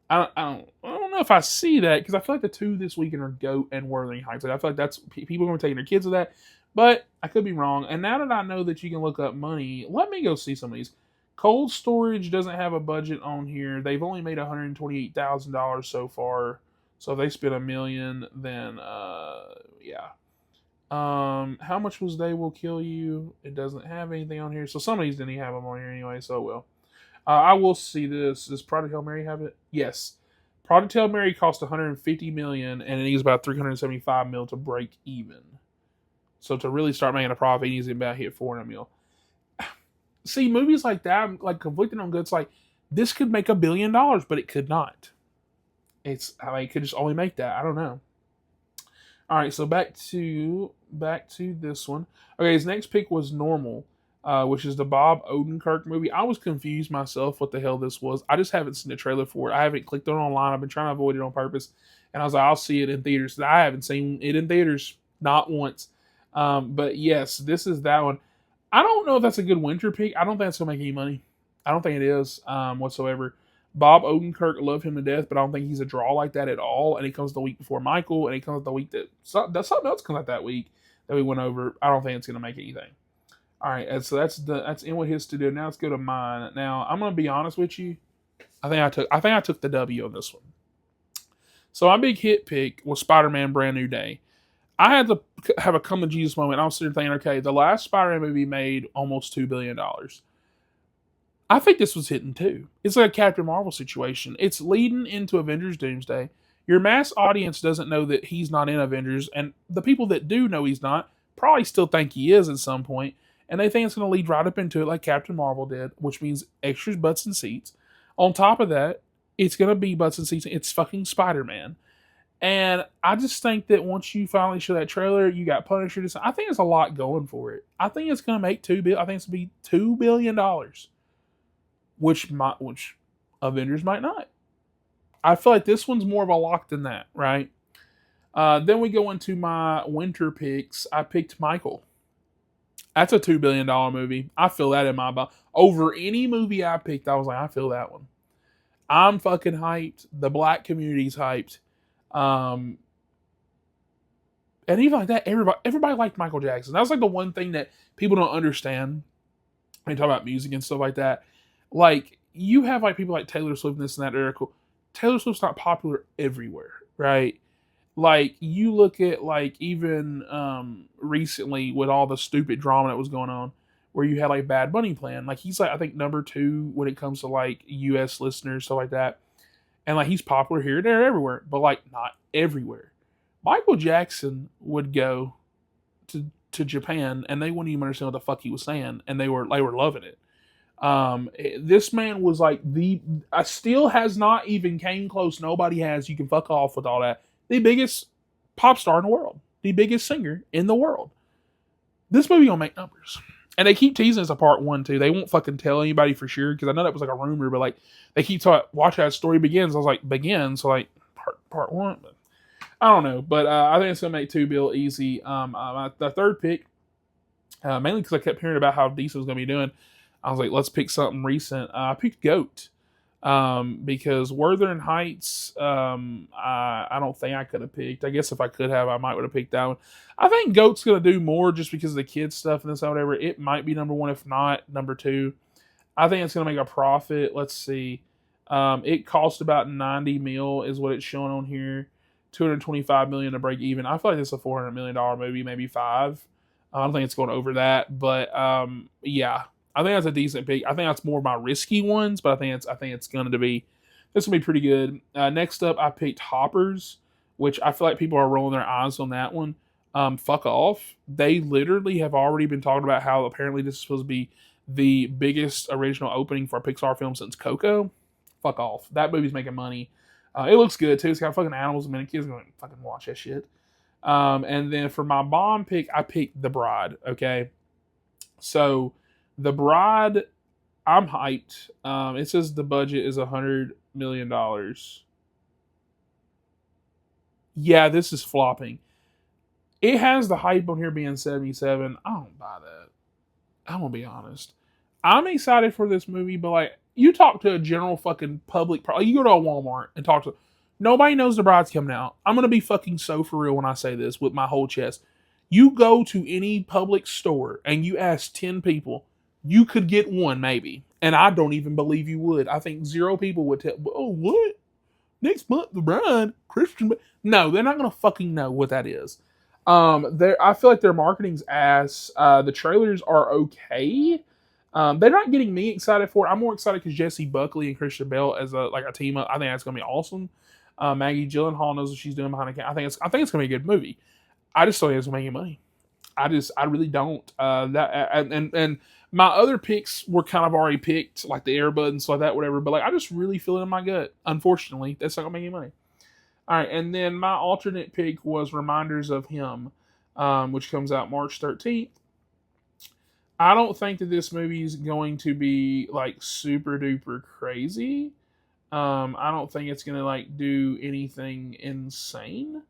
I don't know if I see that because I feel like the two this weekend are GOAT and Wuthering Heights. Like I feel like that's people are going to be taking their kids to that, but I could be wrong. And now that I know that you can look up money, let me go see some of these. Cold Storage doesn't have a budget on here. They've only made $128,000 so far. So if they spent $1 million, then yeah. How much was They Will Kill You? It doesn't have anything on here. So some of these didn't even have them on here anyway. So well. I will see this. Does Project Hail Mary have it? Yes. Project Hail Mary cost $150 million, and it needs about $375 million to break even. So to really start making a profit, it needs to about hit $400 million. See, movies like that, I'm like conflicted on goods. Like this could make $1 billion, but it could not. It could just only make that. I don't know. All right, so back to this one. Okay, his next pick was Normal. Which is the Bob Odenkirk movie. I was confused myself what the hell this was. I just haven't seen the trailer for it. I haven't clicked on it online. I've been trying to avoid it on purpose. And I was like, I'll see it in theaters. I haven't seen it in theaters, not once. But yes, this is that one. I don't know if that's a good winter pick. I don't think it's going to make any money. I don't think it is whatsoever. Bob Odenkirk, love him to death, but I don't think he's a draw like that at all. And he comes the week before Michael, and he comes the week that something else comes out that week that we went over. I don't think it's going to make anything. All right, and so that's in with his studio. Now let's go to mine. Now I'm gonna be honest with you. I think I took the W on this one. So my big hit pick was Spider-Man: Brand New Day. I had to have a come to Jesus moment. I was sitting thinking, okay, the last Spider-Man movie made almost $2 billion. I think this was hitting too. It's like a Captain Marvel situation. It's leading into Avengers: Doomsday. Your mass audience doesn't know that he's not in Avengers, and the people that do know he's not probably still think he is at some point. And they think it's going to lead right up into it like Captain Marvel did, which means extras, butts, and seats. On top of that, it's going to be butts and seats. It's fucking Spider-Man. And I just think that once you finally show that trailer, you got Punisher. I think there's a lot going for it. I think it's going to make $2 billion. I think it's going to be $2 billion, which Avengers might not. I feel like this one's more of a lock than that, right? Then we go into my winter picks. I picked Michael. That's a $2 billion movie. I feel that in my body. Over any movie I picked, I was like, I feel that one. I'm fucking hyped. The black community's hyped. And even like that, everybody liked Michael Jackson. That was like the one thing that people don't understand when you talk about music and stuff like that. Like, you have like people like Taylor Swift and this and that. Article. Taylor Swift's not popular everywhere, right? Like, you look at, like, even recently with all the stupid drama that was going on, where you had, like, Bad Bunny playing. Like, he's, like, I think number 2 when it comes to, like, U.S. listeners, stuff like that. And, like, he's popular here, there, everywhere. But, like, not everywhere. Michael Jackson would go to Japan, and they wouldn't even understand what the fuck he was saying. And they were loving it. This man was, like, still has not even came close. Nobody has. You can fuck off with all that. The biggest pop star in the world. The biggest singer in the world. This movie gonna make numbers. And they keep teasing it's a part 1 too. They won't fucking tell anybody for sure, because I know that was like a rumor, but like they keep talking, watch how the story begins. I was like, begins, so like part 1. But I don't know. But I think it's gonna make $2 billion easy. The third pick, mainly because I kept hearing about how DC was gonna be doing. I was like, let's pick something recent. I picked GOAT. Because Wuthering Heights, I don't think I could have picked. I guess if I could have, I might would have picked that one. I think Goat's gonna do more just because of the kids stuff and this or whatever. It might be number one, if not number two. I think it's gonna make a profit. Let's see. It cost about 90 mil is what it's showing on here. 225 million to break even. I feel like it's a $400 million movie, maybe five. I don't think it's going over that, but yeah, I think that's a decent pick. I think that's more of my risky ones, but I think it's going to be this will be pretty good. Next up, I picked Hoppers, which I feel like people are rolling their eyes on that one. Fuck off. They literally have already been talking about how apparently this is supposed to be the biggest original opening for a Pixar film since Coco. Fuck off. That movie's making money. It looks good too. It's got fucking animals. I mean, kids are going to fucking watch that shit. And then for my bomb pick, I picked The Bride. Okay. So The Bride, I'm hyped. It says the budget is $100 million. Yeah, this is flopping. It has the hype on here being 77. I don't buy that. I'm gonna be honest. I'm excited for this movie, but like you talk to a general fucking public, you go to a Walmart and talk to nobody knows The Bride's coming out. I'm gonna be fucking so for real when I say this with my whole chest. You go to any public store and you ask 10 people, you could get one maybe, and I don't even believe you would. I think 0 people would tell. Oh, what? Next month, The Bride, Christian. No, they're not gonna fucking know what that is. I feel like their marketing's ass. The trailers are okay. They're not getting me excited for it. I'm more excited because Jesse Buckley and Christian Bale as a team up. I think that's gonna be awesome. Maggie Gyllenhaal knows what she's doing behind the camera. I think it's gonna be a good movie. I just don't think it's gonna make any money. I really don't. And my other picks were kind of already picked, like the Air Bud and stuff like that, whatever. But like I just really feel it in my gut. Unfortunately, that's not gonna make any money. All right, and then my alternate pick was Reminders of Him, which comes out March 13th. I don't think that this movie is going to be like super duper crazy. I don't think it's gonna like do anything insane,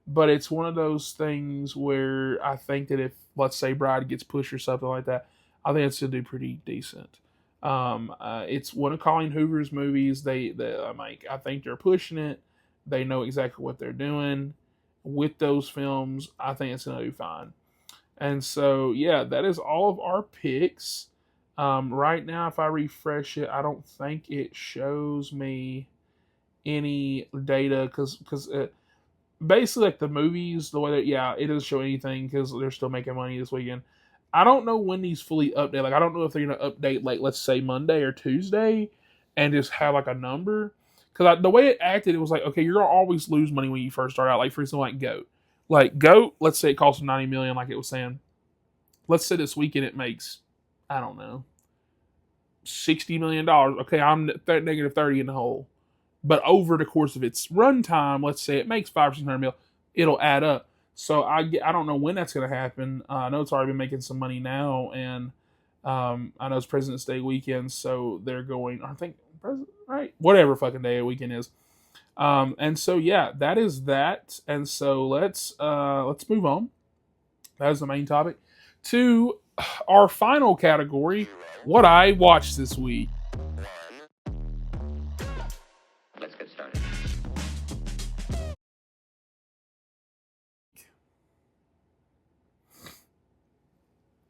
but it's one of those things where I think that if let's say Bride gets pushed or something like that, I think it's gonna do pretty decent. It's one of Colleen Hoover's movies. I think they're pushing it. They know exactly what they're doing with those films. I think it's gonna do fine. And so, yeah, that is all of our picks. Right now, if I refresh it, I don't think it shows me any data because basically, like the movies, the way that it doesn't show anything because they're still making money this weekend. I don't know when these fully update. Like, I don't know if they're gonna update like let's say Monday or Tuesday, and just have like a number. Because the way it acted, it was like, okay, you're gonna always lose money when you first start out. Like for example, like Goat. Let's say it costs $90 million, like it was saying. Let's say this weekend it makes, I don't know, $60 million. Okay, I'm negative 30 in the hole. But over the course of its runtime, let's say it makes 500 mil, it'll add up. So I don't know when that's going to happen. I know it's already been making some money now, and I know it's President's Day weekend, so they're going. I think right, whatever fucking day a weekend is. And so yeah, that is that. And so let's move on. That is the main topic to our final category: what I watched this week. Let's get started.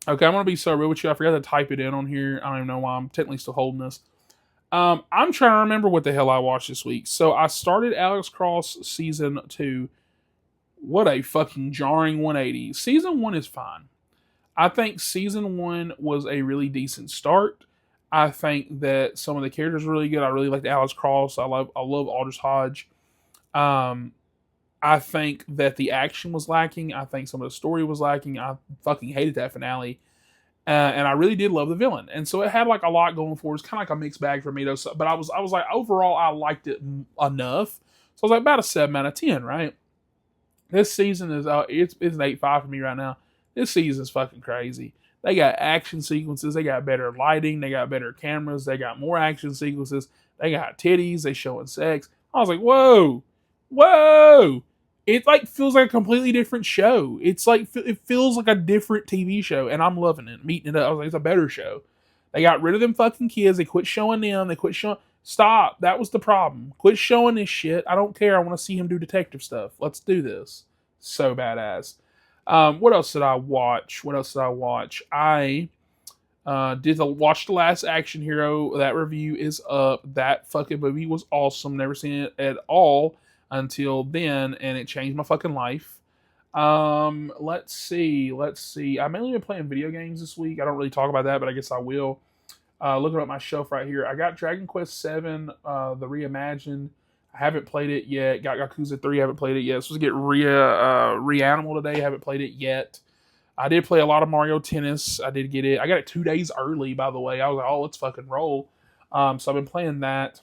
Okay, I'm gonna be so real with you. I forgot to type it in on here. I don't even know why I'm technically still holding this. I'm trying to remember what the hell I watched this week. So I started Alex Cross season 2. What a fucking jarring 180. Season 1 is fine. I think season 1 was a really decent start. I think that some of the characters were really good. I really liked Alex Cross. I love Aldous Hodge. I think that the action was lacking. I think some of the story was lacking. I fucking hated that finale. And I really did love the villain. And so it had like a lot going for it. It's kind of like a mixed bag for me though. So, but I was like, overall, I liked it enough. So I was like about a 7 out of 10, right? This season is, it's an 8.5 for me right now. This season is fucking crazy. They got action sequences. They got better lighting. They got better cameras. They got more action sequences. They got titties. They showing sex. I was like, whoa. It like feels like a completely different show. It's like it feels like a different TV show, and I'm loving it. I'm eating it up. I was like, it's a better show. They got rid of them fucking kids. They quit showing them. They quit showing. Stop. That was the problem. Quit showing this shit. I don't care. I want to see him do detective stuff. Let's do this. So badass. What else did I watch? I watch The Last Action Hero. That review is up. That fucking movie was awesome. Never seen it at all until then, and it changed my fucking life. Let's see. I mainly been playing video games this week. I don't really talk about that, but I guess I will. Looking at my shelf right here, I got Dragon Quest VII, the reimagined. I haven't played it yet. Got Yakuza 3, haven't played it yet. Supposed to get Reanimal today, haven't played it yet. I did play a lot of Mario Tennis. I did get it. I got it 2 days early, by the way. I was like, oh, let's fucking roll. So I've been playing that.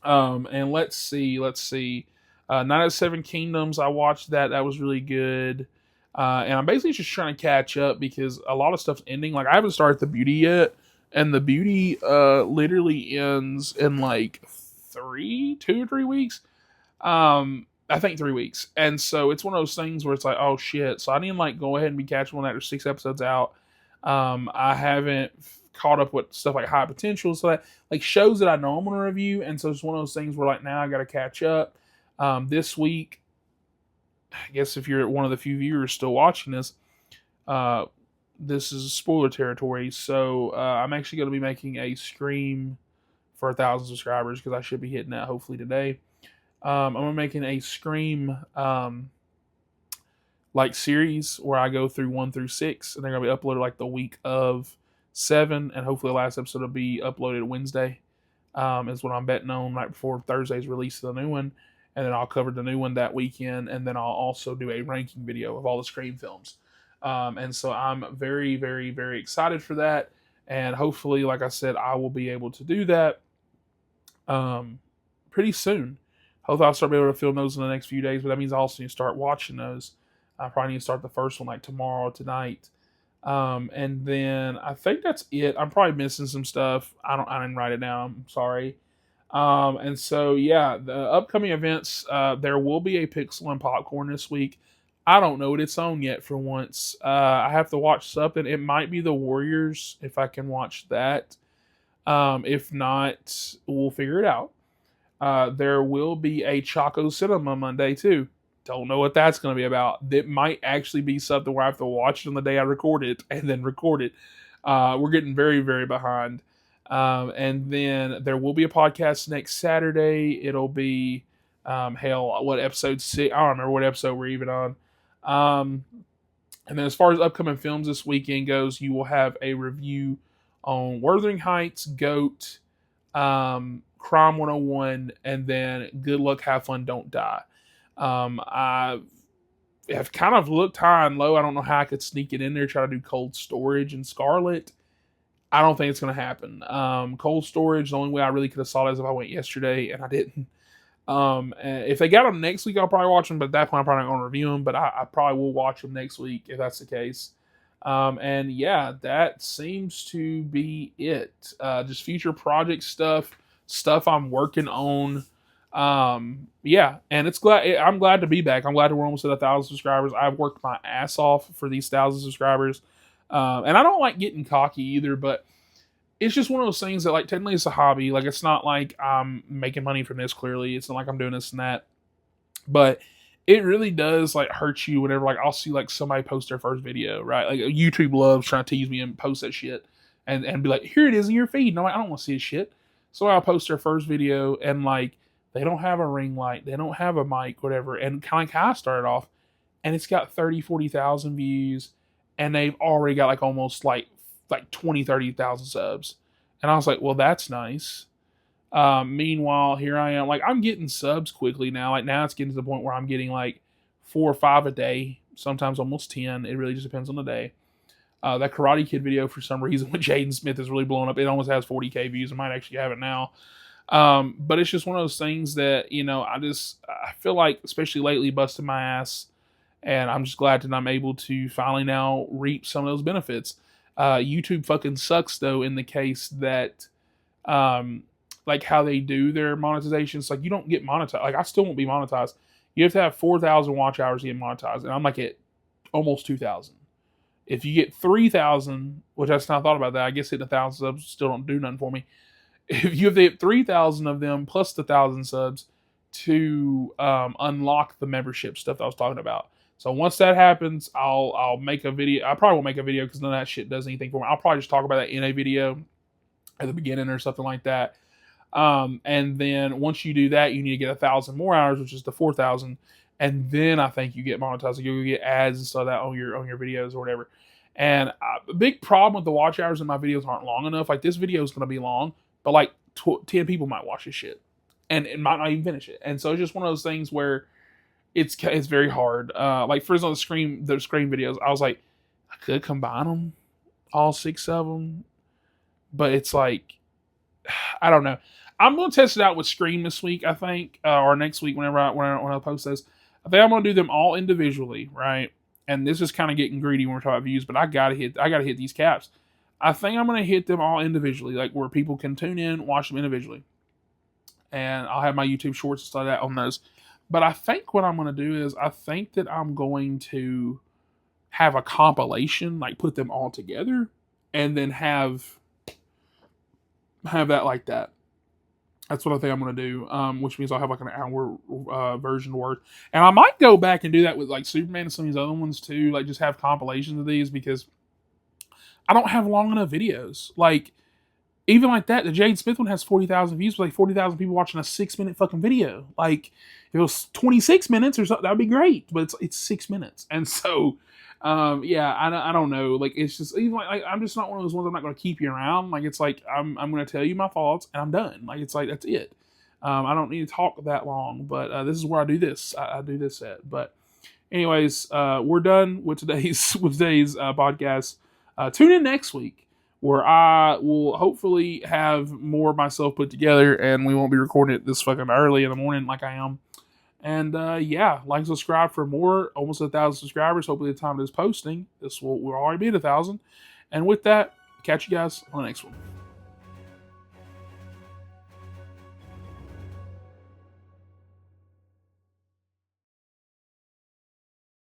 And let's see. Night of the Seven Kingdoms, I watched that. That was really good. And I'm basically just trying to catch up because a lot of stuff's ending. Like, I haven't started The Beauty yet. And The Beauty literally ends in like 2 or 3 weeks. I think 3 weeks. And so it's one of those things where it's like, oh shit. So I need to like go ahead and be catching one after 6 episodes out. I haven't caught up with stuff like High Potential. So that, like shows that I know I'm going to review. And so it's one of those things where like now I got to catch up. This week, I guess if you're one of the few viewers still watching this, this is spoiler territory. So I'm actually going to be making a Scream for 1,000 subscribers because I should be hitting that hopefully today. I'm making a Scream like series where I go through 1 through 6, and they're gonna be uploaded like the week of 7, and hopefully the last episode will be uploaded Wednesday. Is what I'm betting on right before Thursday's release of the new one, and then I'll cover the new one that weekend, and then I'll also do a ranking video of all the Scream films. And so I'm very, very, very excited for that, and hopefully, like I said, I will be able to do that pretty soon. Hopefully I'll start being able to film those in the next few days, but that means I also need to start watching those. I probably need to start the first one like tomorrow, tonight. And then I think that's it. I'm probably missing some stuff. I didn't write it down. I'm sorry. And so yeah, the upcoming events, there will be a Pixel and Popcorn this week. I don't know what it's on yet for once. I have to watch something. It might be the Warriors if I can watch that. If not, we'll figure it out. There will be a Choco Cinema Monday too. Don't know what that's going to be about. That might actually be something where I have to watch it on the day I record it and then record it. We're getting very, very behind. And then there will be a podcast next Saturday. It'll be, what episode 6? I don't remember what episode we're even on. And then as far as upcoming films this weekend goes, you will have a review on Wuthering Heights, GOAT, Crime 101, and then Good Luck, Have Fun, Don't Die. I have kind of looked high and low. I don't know how I could sneak it in there, try to do Cold Storage and Scarlet. I don't think it's going to happen. Cold Storage, the only way I really could have saw it is if I went yesterday, and I didn't. If they got them next week, I'll probably watch them, but at that point, I'm probably not going to review them, but I probably will watch them next week if that's the case. And yeah, that seems to be it. Just future project stuff I'm working on. Yeah, and I'm glad to be back. I'm glad we're almost at 1,000 subscribers. I've worked my ass off for these 1,000 subscribers. And I don't like getting cocky either, but it's just one of those things that, like, technically it's a hobby. Like, it's not like I'm making money from this, clearly. It's not like I'm doing this and that. But it really does, like, hurt you whenever, like, I'll see, like, somebody post their first video, right? Like, YouTube loves trying to tease me and post that shit. And be like, here it is in your feed. And I'm like, I don't want to see this shit. So I'll post their first video, and, like, they don't have a ring light. They don't have a mic, whatever. And kind of like how I started off. And it's got 30, 40,000 views. And they've already got, like, almost, like 20, 30,000 subs. And I was like, well, that's nice. Meanwhile, here I am. Like, I'm getting subs quickly now. Like, now it's getting to the point where I'm getting, like, 4 or 5 a day. Sometimes almost 10. It really just depends on the day. That Karate Kid video, for some reason, with Jaden Smith is really blowing up. It almost has 40K views. I might actually have it now. But it's just one of those things that, you know, I feel like, especially lately, busting my ass. And I'm just glad that I'm able to finally now reap some of those benefits. YouTube fucking sucks, though, in the case that, like, how they do their monetizations. Like, you don't get monetized. Like, I still won't be monetized. You have to have 4,000 watch hours to get monetized. And I'm, like, at almost 2,000. If you get 3,000, which I just not thought about that, I guess hitting 1,000 subs still don't do nothing for me. if you have to hit 3,000 of them plus the 1,000 subs to unlock the membership stuff that I was talking about. So once that happens, I'll make a video. I probably won't make a video because none of that shit does anything for me. I'll probably just talk about that in a video at the beginning or something like that. And then once you do that, you need to get 1,000 more hours, which is the 4,000. And then I think you get monetized. You'll get ads and stuff like that on your videos or whatever. And a big problem with the watch hours in my videos aren't long enough. Like this video is going to be long, but like 10 people might watch this shit, and it might not even finish it. And so it's just one of those things where it's very hard. Like for example, the screen videos, I was like, I could combine them, all 6 of them, but it's like, I don't know. I'm gonna test it out with Scream this week, I think, or next week whenever when I post this. I think I'm gonna do them all individually, right? And this is kind of getting greedy when we're talking about views, but I gotta hit these caps. I think I'm gonna hit them all individually, like where people can tune in, watch them individually, and I'll have my YouTube Shorts and stuff like that on those. But I think what I'm gonna do is I think that I'm going to have a compilation, like put them all together, and then have that like that. That's what I think I'm going to do, which means I'll have like an hour version worth. And I might go back and do that with like Superman and some of these other ones too, like just have compilations of these because I don't have long enough videos. Like, even like that, the Jade Smith one has 40,000 views, but like 40,000 people watching a 6-minute fucking video. Like, if it was 26 minutes or something, that would be great, but it's 6 minutes. And so, yeah, I don't know. Like, it's just, even like I'm just not one of those ones I'm not going to keep you around. Like, it's like, I'm going to tell you my thoughts and I'm done. Like, it's like, that's it. I don't need to talk that long, but this is where I do this. I do this at. But anyways, we're done with today's podcast. Tune in next week where I will hopefully have more of myself put together and we won't be recording it this fucking early in the morning like I am. And yeah, like and subscribe for more. Almost 1,000 subscribers. Hopefully the time of this posting, we'll already be at 1,000. And with that, catch you guys on the next one.